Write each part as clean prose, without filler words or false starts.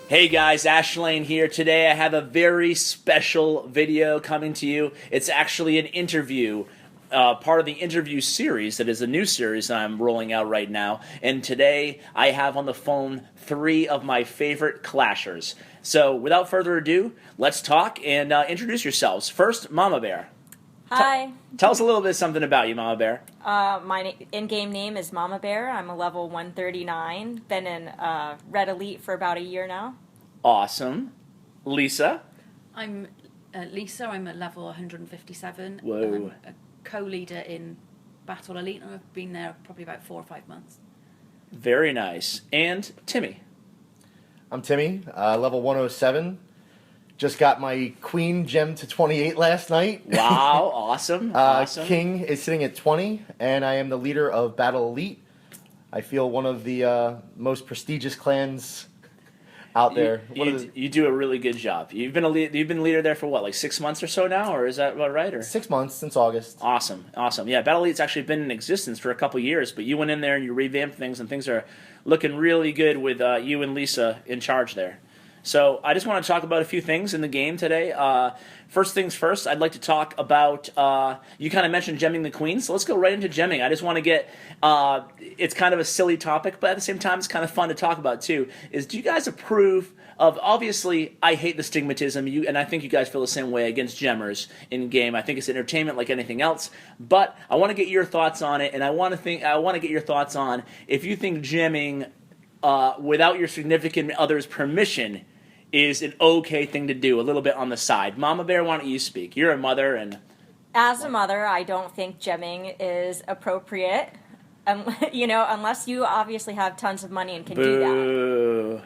Hey guys, Ashlane here. Today I have a very special video coming to you. It's actually an interview, part of the interview series that is a new series that I'm rolling out right now. And today I have on the phone three of my favorite Clashers. So without further ado, let's talk and introduce yourselves. First, Mamabear. Hi. Tell us a little bit something about you, Mamabear. My in-game name is Mamabear. I'm a level 139. Been in Red Elite for about a year now. Awesome. Lisa. I'm Lisa. I'm at level 157. Whoa. I'm a co-leader in Battle Elite, and I've been there probably about 4 or 5 months. Very nice. And Timmy. I'm Timmy, level 107. Just got my Queen gem to 28 last night. Wow, awesome. Awesome. King is sitting at 20, and I am the leader of Battle Elite. I feel one of the most prestigious clans out there. You do a really good job. You've been leader there for what, like 6 months or so now, or is that about right? Or 6 months since August. Awesome. Yeah, Battle Elite's actually been in existence for a couple years, but you went in there and you revamped things, and things are looking really good with you and Lisa in charge there. So I just want to talk about a few things in the game today. First things first, I'd like to talk about, you kind of mentioned gemming the queen, so let's go right into gemming. I just want to get, it's kind of a silly topic, but at the same time it's kind of fun to talk about too, is do you guys approve of, obviously I hate the stigmatism, and I think you guys feel the same way against gemmers in game. I think it's entertainment like anything else, but I want to get your thoughts on it, and I want to get your thoughts on if you think gemming without your significant other's permission is an okay thing to do, a little bit on the side. Mamabear, why don't you speak? You're a mother, and As a mother, I don't think gemming is appropriate. Unless you obviously have tons of money and can do boo.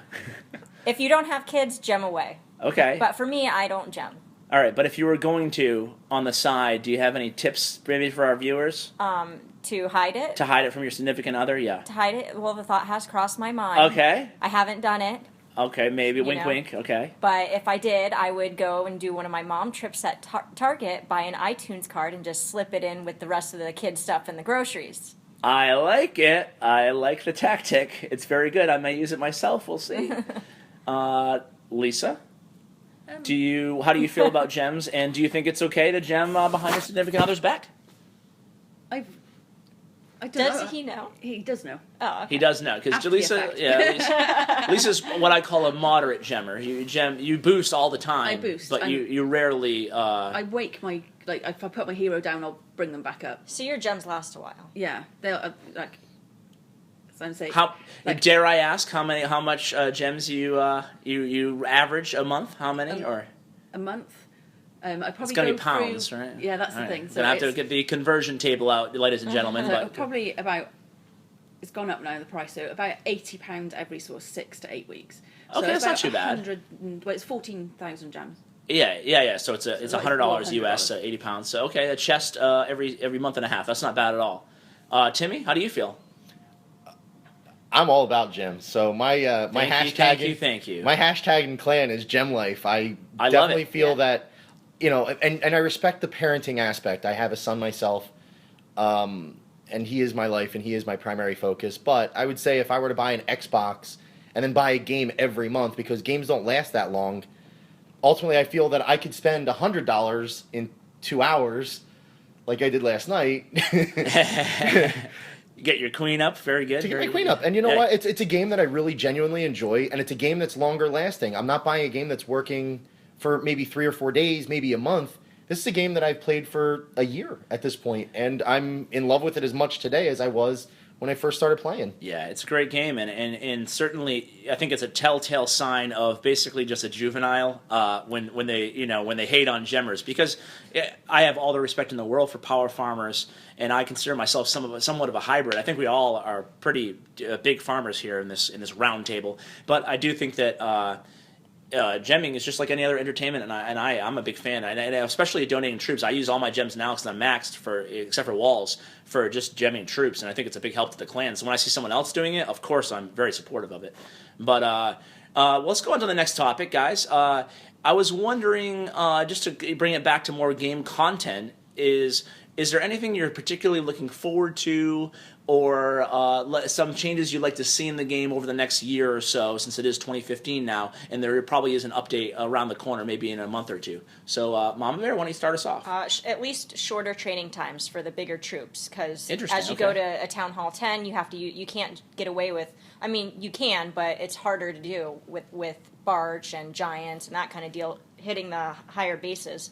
that. If you don't have kids, gem away. Okay. But for me, I don't gem. All right, but if you were going to, on the side, do you have any tips maybe for our viewers? To hide it? To hide it from your significant other? Yeah. To hide it? Well, the thought has crossed my mind. Okay. I haven't done it. Okay, maybe. Wink, wink. Okay. But if I did, I would go and do one of my mom trips at Target, buy an iTunes card, and just slip it in with the rest of the kids' stuff in the groceries. I like it. I like the tactic. It's very good. I may use it myself. We'll see. Lisa? How do you feel about gems, and do you think it's okay to gem behind your significant other's back? I don't know. Does he know? He does know. Oh, okay. He does know, because Lisa's what I call a moderate gemmer. You boost all the time. I boost, but you rarely. I wake my if I put my hero down, I'll bring them back up. So your gems last a while. Yeah, they'll I'm saying. Dare I ask how much gems you average a month? How many or a month? I probably it's going to be pounds, through, right? Yeah, that's all the thing. So I have to get the conversion table out, ladies and gentlemen. But probably about, it's gone up now, the price, so about £80 every sort of 6 to 8 weeks. So okay, that's not too bad. Well, it's 14,000 gems. Yeah. So it's $100 US, £80. So okay, a chest every month and a half. That's not bad at all. Timmy, how do you feel? I'm all about gems. So my hashtag thank you. My hashtag in clan is Gem Life. I definitely feel that, and I respect the parenting aspect. I have a son myself, and he is my life and he is my primary focus. But I would say if I were to buy an Xbox and then buy a game every month, because games don't last that long, ultimately I feel that I could spend $100 in 2 hours, like I did last night. Get your queen up, very good. To get my queen up, and you know what? It's a game that I really genuinely enjoy, and it's a game that's longer lasting. I'm not buying a game that's working for maybe 3 or 4 days, maybe a month. This is a game that I've played for a year at this point, and I'm in love with it as much today as I was when I first started playing. Yeah, it's a great game, and certainly I think it's a telltale sign of basically just a juvenile when they hate on gemmers, because I have all the respect in the world for power farmers, and I consider myself somewhat of a hybrid. I think we all are pretty big farmers here in this round table, but I do think that gemming is just like any other entertainment, and I'm a big fan, and especially donating troops. I use all my gems now because I'm maxed except for walls for just gemming troops, and I think it's a big help to the clan. So when I see someone else doing it, of course I'm very supportive of it. But let's go on to the next topic, guys. I was wondering, just to bring it back to more game content, is is there anything you're particularly looking forward to, or some changes you'd like to see in the game over the next year or so, since it is 2015 now, and there probably is an update around the corner, maybe in a month or two? So, Mama Bear, why don't you start us off? At least shorter training times for the bigger troops, because Interesting, as you okay. go to a Town Hall 10, you can't get away with. I mean, you can, but it's harder to do with Barge and Giants and that kind of deal, hitting the higher bases.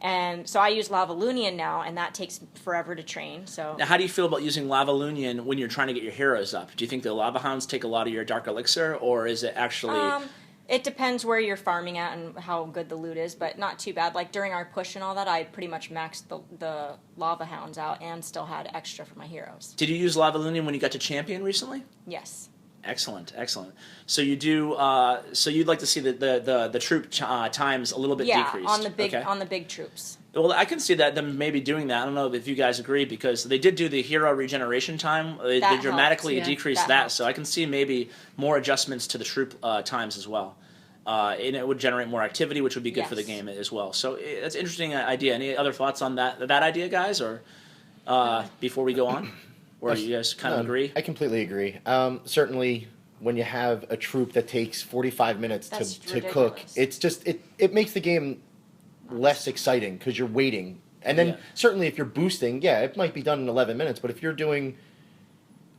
And so I use Lavalunian now, and that takes forever to train. So Now, how do you feel about using Lavalunian when you're trying to get your heroes up? Do you think the Lava Hounds take a lot of your Dark Elixir, or is it actually... it depends where you're farming at and how good the loot is, but not too bad. Like during our push and all that, I pretty much maxed the Lava Hounds out and still had extra for my heroes. Did you use Lavalunian when you got to Champion recently? Yes. Excellent, excellent. So you do. So you'd like to see the troop times a little bit decreased. On the big troops. Well, I can see that them maybe doing that. I don't know if you guys agree, because they did do the hero regeneration time. They dramatically helped, yeah. decreased That that, helped. so I can see maybe more adjustments to the troop times as well. And it would generate more activity, which would be good for the Yes. game as well. So that's an interesting idea. Any other thoughts on that idea, guys, or before we go on? Or you guys kind of agree? I completely agree. Certainly, when you have a troop that takes 45 minutes That's to cook, ridiculous. it's just it makes the game less exciting because you're waiting. And then Yeah. certainly if you're boosting, yeah, it might be done in 11 minutes. But if you're doing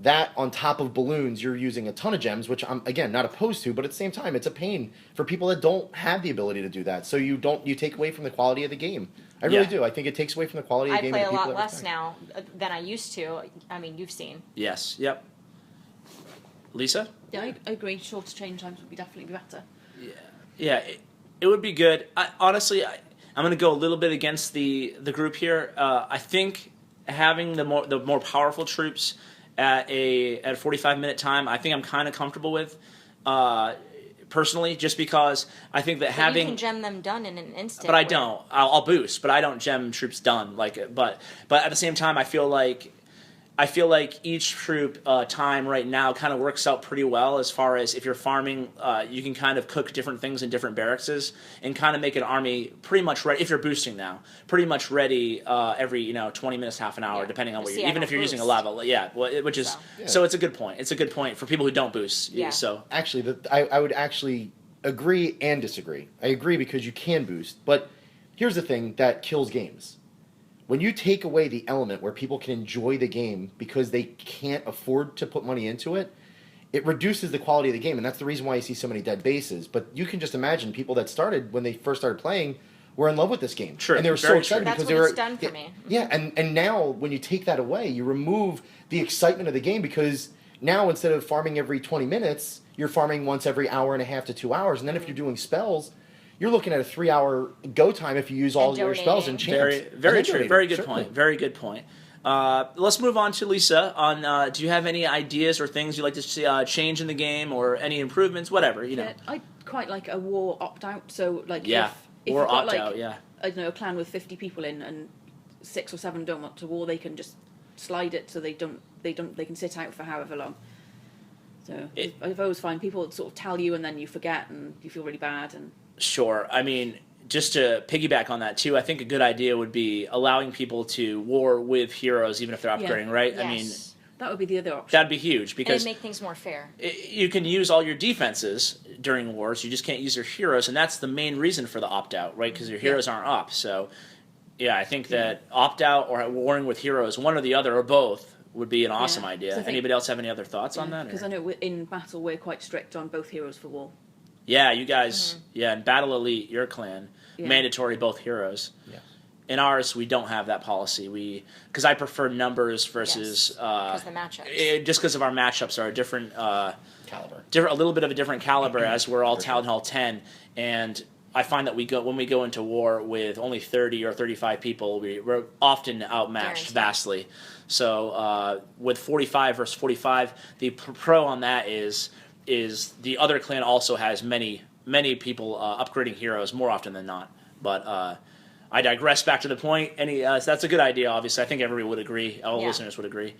that on top of balloons, you're using a ton of gems, which I'm again not opposed to. But at the same time, it's a pain for people that don't have the ability to do that. So you take away from the quality of the game. I really Yeah. do. I think it takes away from the quality of I the game. play and a the people lot that less respect. now than I used to. I mean, you've seen. Yes. Yep. Lisa? Yeah, I agree. Shorter change times would definitely be better. Yeah, it would be good. Honestly, I'm going to go a little bit against the group here. I think having the more powerful troops at a 45-minute time, I think I'm kind of comfortable with. Personally, just because I think that But having you can gem them done in an instant. but I where- don't. I'll boost, but I don't gem troops done but at the same time, I feel like each troop time right now kind of works out pretty well as far as if you're farming, you can kind of cook different things in different barracks and kind of make an army pretty much ready. If you're boosting now, pretty much ready every 20 minutes, half an hour, Yeah. depending on what See, you're. I Even if don't you're using a boost. lava, yeah, which is So. so it's a good point. It's a good point for people who don't boost. Yeah. So Actually, I would actually agree and disagree. I agree because you can boost, but here's the thing that kills games. When you take away the element where people can enjoy the game because they can't afford to put money into it, it reduces the quality of the game, and that's the reason why you see so many dead bases. But you can just imagine people that started when they first started playing were in love with this game. True, And they were so very excited true. That's because what they were it's done for me. Yeah, and now when you take that away, you remove the excitement of the game because now instead of farming every 20 minutes, you're farming once every hour and a half to 2 hours. And then if you're doing spells, you're looking at a 3-hour go time if you use all And your spells and donating. champs. very And very then true. donating, Very good certainly. point. Very good point. Let's move on to Lisa. On do you have any ideas or things you'd like to see change in the game, or any improvements, whatever you know? Yeah, I quite like a war opt out. So like Yeah, if or you've got opt like out. Yeah, I don't know, a clan with 50 people in and 6 or 7 don't want to war, they can just slide it so they can sit out for however long. So I've always find people sort of tell you and then you forget and you feel really bad. And sure. I mean, just to piggyback on that too, I think a good idea would be allowing people to war with heroes even if they're upgrading. Yeah. Right? Yes. I mean, that would be the other option. that'd be huge And because make things more fair. you can use all your defenses during wars. You just can't use your heroes, and that's the main reason for the opt out, right? Because your heroes aren't up. So, yeah, I think that opt out or warring with heroes, one or the other or both, would be an awesome Yeah. idea. So I think- Anybody else have any other thoughts on that? Because or- I know in battle we're quite strict on both heroes for war. Yeah, you guys. Yeah, in Battle Elite, your clan, Yeah. mandatory both heroes. Yeah. In ours, we don't have that policy. Because I prefer numbers versus Because the matchups. just because of our matchups are a different, Caliber. a little bit of a different caliber as we're all Town Hall 10, and I find that when we go into war with only 30 or 35 people, we're often outmatched Guaranteed. vastly. So with 45 versus 45, the pro on that is the other clan also has many people upgrading heroes more often than not. But I digress. Back to the point. So that's a good idea. Obviously, I think everybody would agree. All Yeah. listeners would agree.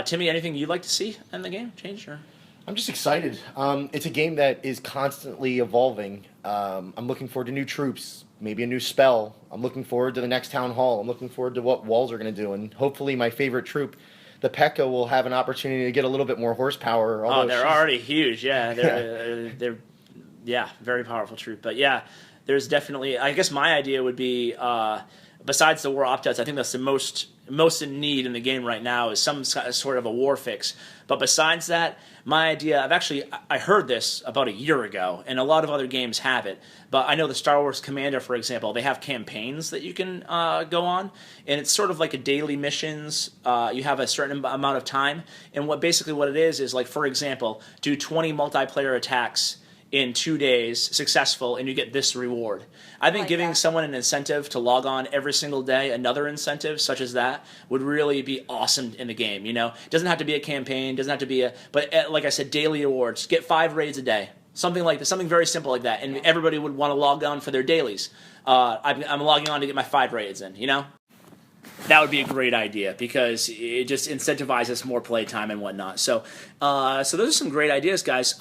Timmy, anything you'd like to see in the game change? Or? I'm just excited. It's a game that is constantly evolving. I'm looking forward to new troops, maybe a new spell. I'm looking forward to the next town hall. I'm looking forward to what walls are going to do, and hopefully my favorite troop, the P.E.K.K.A, will have an opportunity to get a little bit more horsepower. Oh, they're already huge. Yeah, they're very powerful troop. But yeah, there's definitely. I guess my idea would be besides the war opt-outs, I think that's the most in need in the game right now is some sort of a war fix. But besides that, my idea, I heard this about a year ago, and a lot of other games have it. But I know the Star Wars Commander, for example, they have campaigns that you can go on, and it's sort of like a daily missions. You have a certain amount of time, and what it is like, for example, do 20 multiplayer attacks in 2 days successful, and you get this reward. I think giving someone an incentive to log on every single day, another incentive such as that, would really be awesome in the game. It doesn't have to be a campaign, doesn't have to be but like I said, daily awards. Get 5 raids a day, something like this, something very simple like that, and everybody would want to log on for their dailies. I'm logging on to get my 5 raids in. That would be a great idea because it just incentivizes more playtime and whatnot. So those are some great ideas, guys.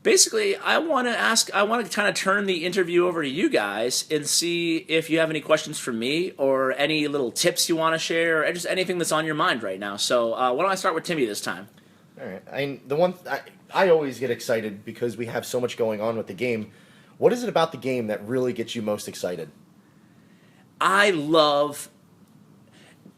Basically, I want to kind of turn the interview over to you guys and see if you have any questions for me or any little tips you want to share or just anything that's on your mind right now. So why don't I start with Timmy this time? All right. I always get excited because we have so much going on with the game. What is it about the game that really gets you most excited? I love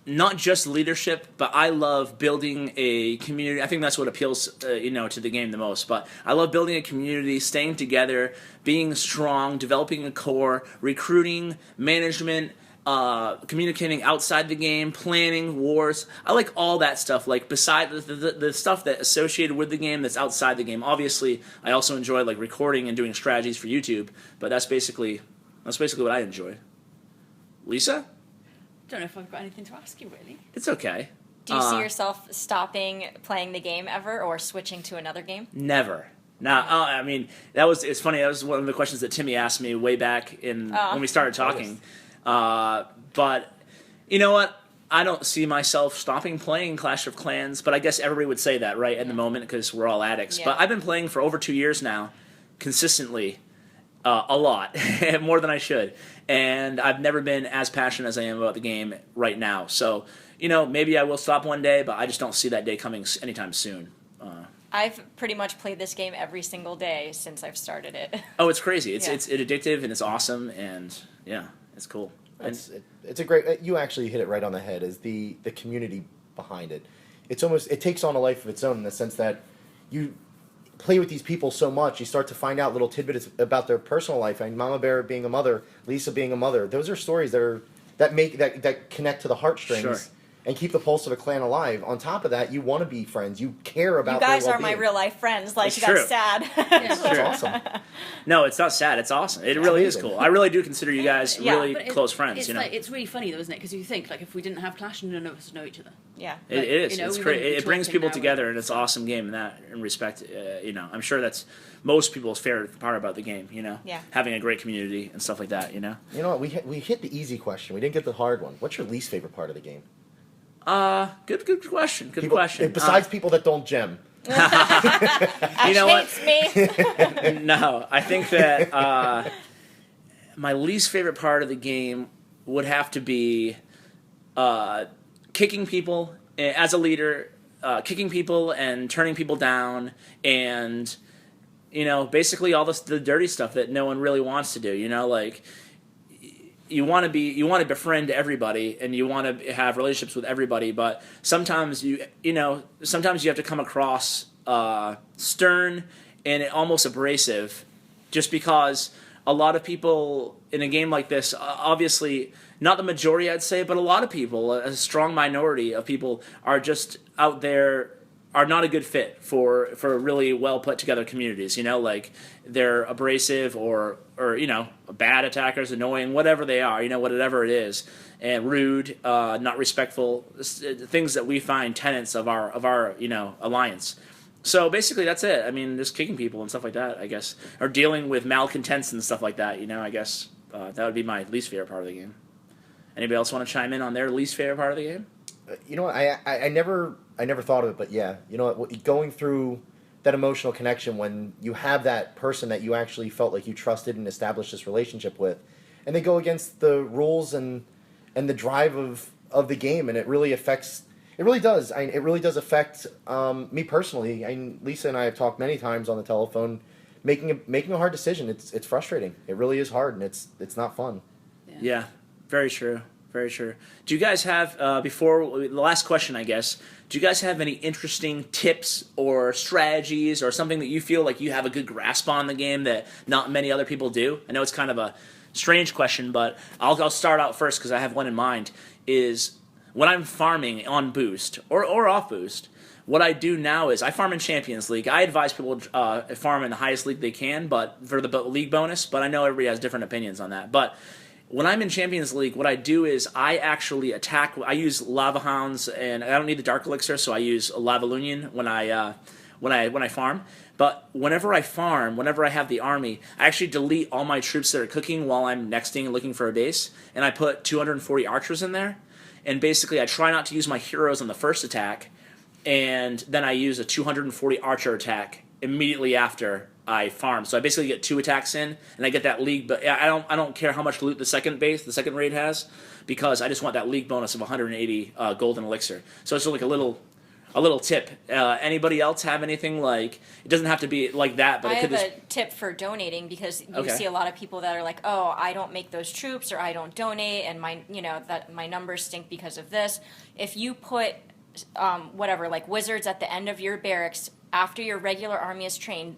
not just leadership, but I love building a community. I think that's what appeals, to the game the most. But I love building a community, staying together, being strong, developing a core, recruiting, management, communicating outside the game, planning wars. I like all that stuff. Like beside the stuff that associated with the game that's outside the game. Obviously, I also enjoy like recording and doing strategies for YouTube. But that's basically what I enjoy. Lisa? Don't know if I've got anything to ask you, really. It's okay. Do you see yourself stopping playing the game ever or switching to another game? Never. Now, it's funny. That was one of the questions that Timmy asked me way back when we started talking. But you know what? I don't see myself stopping playing Clash of Clans, but I guess everybody would say that, right, at the moment because we're all addicts. Yeah. But I've been playing for over 2 years now, consistently, a lot, more than I should. And I've never been as passionate as I am about the game right now. So, maybe I will stop one day, but I just don't see that day coming anytime soon. I've pretty much played this game every single day since I've started it. Oh, it's crazy. It's addictive and it's awesome, and yeah, it's cool. It's a great. You actually hit it right on the head. Is the community behind it? It takes on a life of its own in the sense that you play with these people so much, you start to find out little tidbits about their personal life. I mean, Mamabear being a mother, Lisa being a mother. Those are stories that connect to the heartstrings. Sure. And keep the pulse of a clan alive. On top of that, you want to be friends. You care about their well-being. You guys are my real life friends. Like, it's that's sad. That's awesome. No, it's not sad. It's awesome. It really is cool. I really do consider you guys really close friends. It's really funny though, isn't it? Because you think like if we didn't have Clash, none of us know each other. Yeah, it is. It's great. It brings people together, and it's an awesome game in respect. I'm sure that's most people's favorite part about the game. Having a great community and stuff like that. You know what? We hit the easy question. We didn't get the hard one. What's your least favorite part of the game? Good question. Good question. Besides people that don't gem. You know what? Me. No, I think that my least favorite part of the game would have to be kicking people as a leader, kicking people and turning people down, and basically all the dirty stuff that no one really wants to do. Like. You want to befriend everybody, and you want to have relationships with everybody, but sometimes you have to come across stern and almost abrasive, just because a lot of people in a game like this, obviously not the majority, I'd say, but a lot of people, a strong minority of people, are just out there. Are not a good fit for really well put together communities. Like they're abrasive or bad attackers, annoying, whatever they are. Whatever it is, and rude, not respectful. Things that we find tenets of our alliance. So basically, that's it. I mean, just kicking people and stuff like that, I guess, or dealing with malcontents and stuff like that. I guess that would be my least favorite part of the game. Anybody else want to chime in on their least favorite part of the game? I never thought of it, but yeah, going through that emotional connection when you have that person that you actually felt like you trusted and established this relationship with, and they go against the rules and the drive of the game, and it really affects. It really does. It really does affect me personally. Lisa and I have talked many times on the telephone, making a hard decision. It's frustrating. It really is hard, and it's not fun. Yeah, very true. Very true. Do you guys have, before the last question, I guess, do you guys have any interesting tips or strategies or something that you feel like you have a good grasp on the game that not many other people do? I know it's kind of a strange question, but I'll start out first because I have one in mind. Is when I'm farming on boost or off boost, what I do now is I farm in Champions League. I advise people farm in the highest league they can, but for the league bonus. But I know everybody has different opinions on that. But when I'm in Champions League, what I do is I actually attack. I use Lava Hounds, and I don't need the Dark Elixir, so I use Lava Lunion when I farm. But whenever I farm, whenever I have the army, I actually delete all my troops that are cooking while I'm nexting and looking for a base, and I put 240 archers in there. And basically, I try not to use my heroes on the first attack, and then I use a 240 archer attack immediately after I farm. So I basically get 2 attacks in, and I get that league. But I don't care how much loot the second raid has, because I just want that league bonus of 180 golden elixir. So it's like a little tip. Anybody else have anything like? It doesn't have to be like that, but I it could have just. a tip for donating, because you Okay. see a lot of people that are like, "Oh, I don't make those troops, or I don't donate, and that my numbers stink because of this." If you put whatever, like wizards at the end of your barracks after your regular army is trained,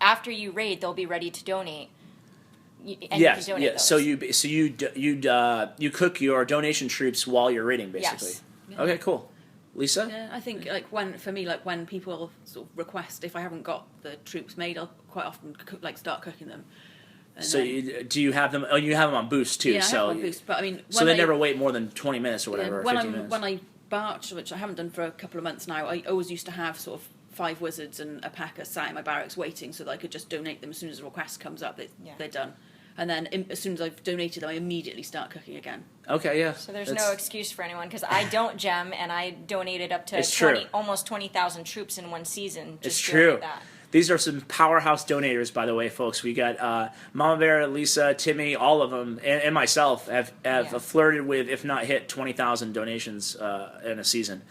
after you raid, they'll be ready to donate. And Yes, you can donate yeah. those. You cook your donation troops while you're raiding, basically. Yes. Okay, cool. Lisa? Yeah, I think when people sort of request, if I haven't got the troops made, I'll quite often start cooking them. And So then, do you have them? Oh, you have them on boost too. yeah, I so have one boost, but I mean, so they never wait more than 20 minutes or whatever. yeah, Or when 15 minutes. when I barch, which I haven't done for a couple of months now, I always used to have sort of 5 wizards and a packer sat in my barracks waiting, so that I could just donate them as soon as a request comes up. They're done. And then as soon as I've donated them, I immediately start cooking again. Okay, yeah. So there's no excuse for anyone, because I don't gem, and I donated up to It's true. almost 20,000 troops in one season. It's Just true. doing that. These are some powerhouse donators, by the way, folks. We got Mamabear, Lisa, Timmy, all of them, and myself have flirted with, if not hit, 20,000 donations in a season.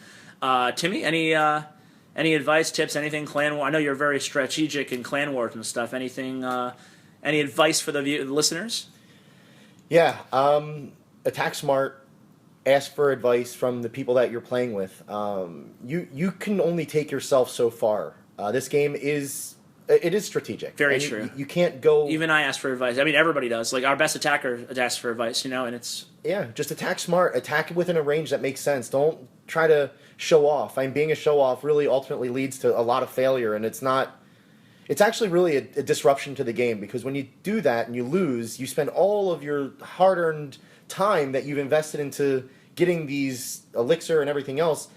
Timmy, any advice, tips, anything? Clan War? I know you're very strategic in Clan Wars and stuff. Anything? Any advice for the listeners? Yeah, attack smart. Ask for advice from the people that you're playing with. You can only take yourself so far. This game is strategic. Very true. You can't go. Even I ask for advice. I mean, everybody does. Like, our best attacker asks for advice, and it's. Yeah, just attack smart. Attack within a range that makes sense. Don't try to show off. Being a show off really ultimately leads to a lot of failure, and it's not. It's actually really a disruption to the game, because when you do that and you lose, you spend all of your hard-earned time that you've invested into getting these elixir and everything else,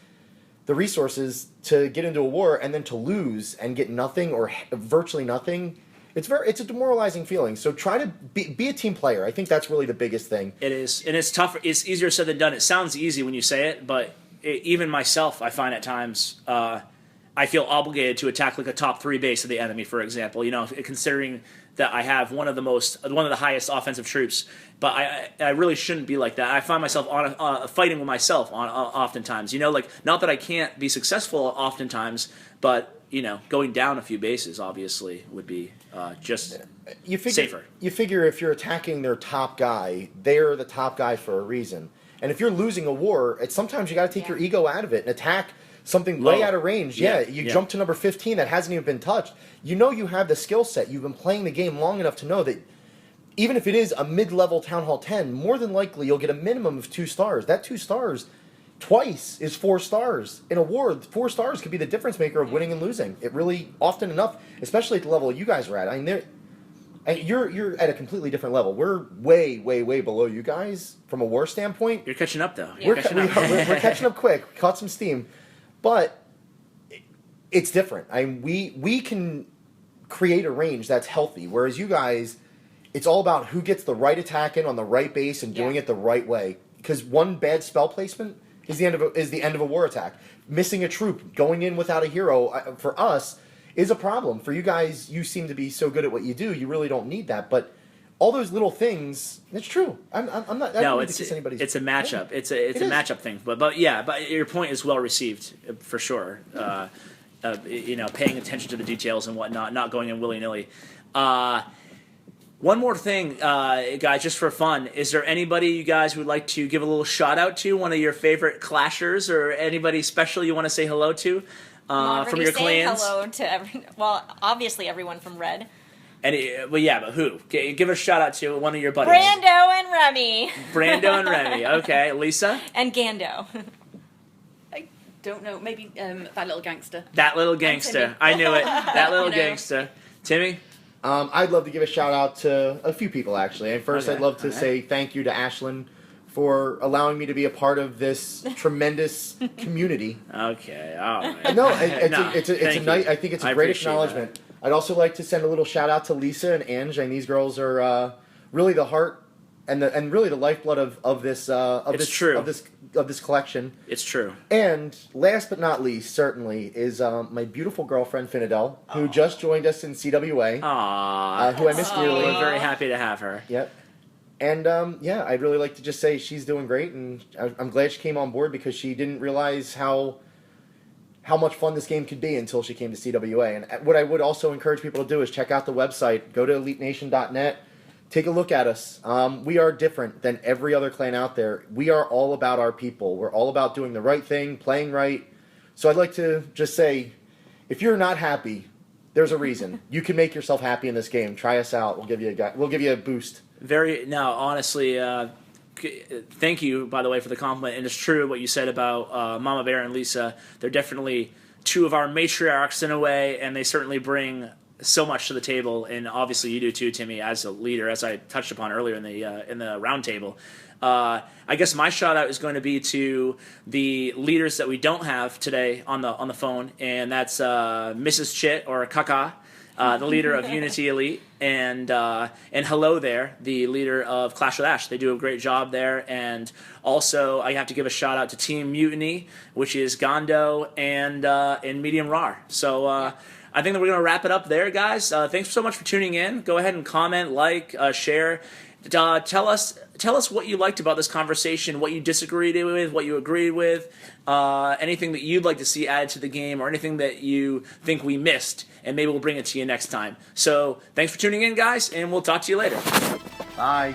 the resources to get into a war, and then to lose and get nothing or virtually nothing. It's a demoralizing feeling. So try to be a team player. I think that's really the biggest thing. It is, and it's tough. It's easier said than done. It sounds easy when you say it, but even myself, I find at times I feel obligated to attack like a top 3 base of the enemy, for example. Considering that I have one of the highest offensive troops, but I really shouldn't be like that. I find myself fighting with myself oftentimes. Not that I can't be successful oftentimes, but going down a few bases obviously would be safer. You figure if you're attacking their top guy, they're the top guy for a reason. And if you're losing a war, sometimes you got to take your ego out of it and attack something way out of range. You jump to number 15 that hasn't even been touched. You have the skill set. You've been playing the game long enough to know that even if it is a mid-level Town Hall 10, more than likely you'll get a minimum of 2 stars. That 2 stars twice is 4 stars. In a war, 4 stars could be the difference maker of winning and losing. It really, often enough, especially at the level you guys are at. You're at a completely different level. We're way, way, way below you guys from a war standpoint. You're catching up, though. We're catching up quick. Caught some steam. But it's different. We can create a range that's healthy, whereas you guys, it's all about who gets the right attack in on the right base and doing it the right way. Because one bad spell placement is the end of a war attack. Missing a troop, going in without a hero, for us, is a problem. For you guys, you seem to be so good at what you do, you really don't need that. But all those little things, it's true. I'm not. I don't mean to kiss anybody's. It's a matchup. It's a matchup thing. But your point is well received for sure. Paying attention to the details and whatnot, not going in willy nilly. One more thing, guys, just for fun. Is there anybody you guys would like to give a little shout out to? One of your favorite clashers, or anybody special you want to say hello to from your clans? Hello to obviously everyone from Red. But who? Give a shout out to one of your buddies. Brando and Remy. Brando and Remy. Okay, Lisa and Gando. I don't know. Maybe that little gangster. That little gangster. I knew it. That little gangster. Timmy. I'd love to give a shout out to a few people, actually. And first, Okay. I'd love to say thank you to Ashlyn for allowing me to be a part of this tremendous community. Okay, all right. No, Thank I think it's a I great appreciate acknowledgement. I'd also like to send a little shout out to Lisa and Ange, and these girls are really the heart and really the lifeblood of this collection. It's true. And last but not least, certainly, is my beautiful girlfriend Finadel, who just joined us in CWA. Aww. Who I miss dearly. We're very happy to have her. Yep. And I'd really like to just say she's doing great, and I'm glad she came on board because she didn't realize how much fun this game could be until she came to CWA. And what I would also encourage people to do is check out the website, go to EliteNation.net, take a look at us. We are different than every other clan out there. We are all about our people. We're all about doing the right thing, playing right. So I'd like to just say, if you're not happy, there's a reason. You can make yourself happy in this game. Try us out. We'll give you a boost. Honestly, thank you, by the way, for the compliment. And it's true what you said about Mama Bear and Lisa. They're definitely two of our matriarchs in a way, and they certainly bring so much to the table. And obviously, you do too, Timmy, as a leader, as I touched upon earlier in the round table. I guess my shout out is going to be to the leaders that we don't have today on the phone, and that's Mrs. Chit or Kaka. The leader of Unity Elite, and Hello There, the leader of Clash with Ash. They do a great job there, and also I have to give a shout out to Team Mutiny, which is Gondo and Medium Rar. So I think that we're going to wrap it up there, guys. Thanks so much for tuning in. Go ahead and comment, share. Tell us what you liked about this conversation, what you disagreed with, what you agreed with, anything that you'd like to see added to the game, or anything that you think we missed, and maybe we'll bring it to you next time. So thanks for tuning in, guys, and we'll talk to you later. Bye.